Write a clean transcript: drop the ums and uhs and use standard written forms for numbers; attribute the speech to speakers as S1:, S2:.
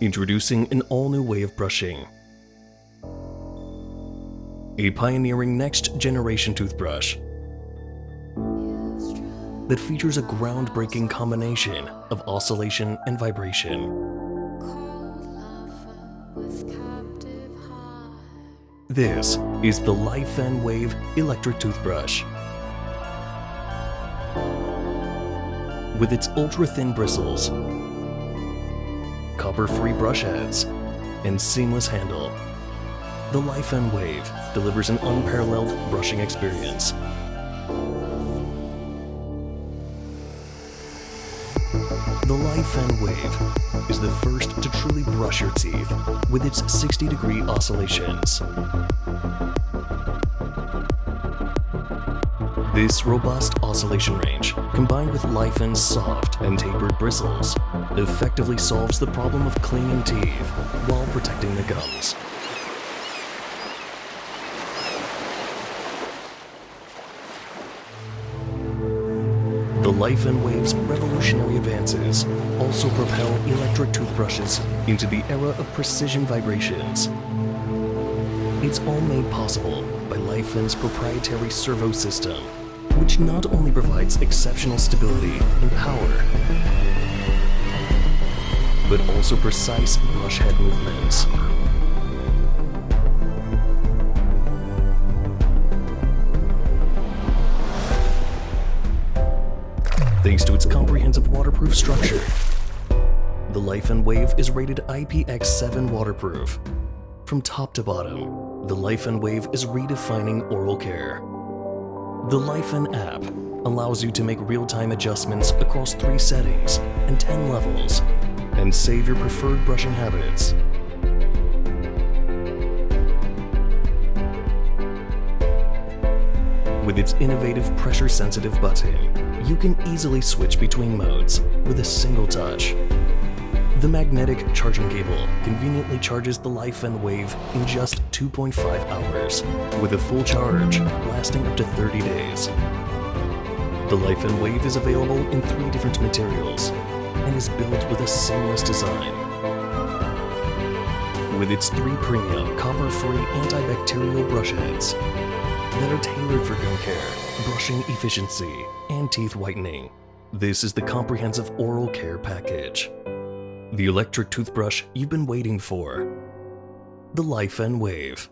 S1: Introducing an all-new way of brushing. A pioneering next-generation toothbrush that features a groundbreaking combination of oscillation and vibration. This is the Laifen Wave electric toothbrush. With its ultra-thin bristles, copper-free brush heads, and seamless handle, the Laifen Wave delivers an unparalleled brushing experience. The Laifen Wave is the first to truly brush your teeth with its 60-degree oscillations. This robust oscillation range, combined with Laifen's soft and tapered bristles, effectively solves the problem of cleaning teeth while protecting the gums. The Laifen Wave's revolutionary advances also propel electric toothbrushes into the era of precision vibrations. It's all made possible by Laifen's proprietary servo system, which not only provides exceptional stability and power, but also precise brush head movements. Thanks to its comprehensive waterproof structure, the Laifen Wave is rated IPX7 waterproof. From top to bottom, the Laifen Wave is redefining oral care. The Laifen app allows you to make real-time adjustments across 3 settings and 10 levels, and save your preferred brushing habits. With its innovative pressure-sensitive button, you can easily switch between modes with a single touch. The magnetic charging cable conveniently charges the Laifen Wave in just 2.5 hours, with a full charge lasting up to 30 days. The Laifen Wave is available in 3 different materials and is built with a seamless design. With its 3 premium copper-free antibacterial brush heads that are tailored for gum care, brushing efficiency, and teeth whitening, this is the comprehensive oral care package. The electric toothbrush you've been waiting for. The Laifen Wave.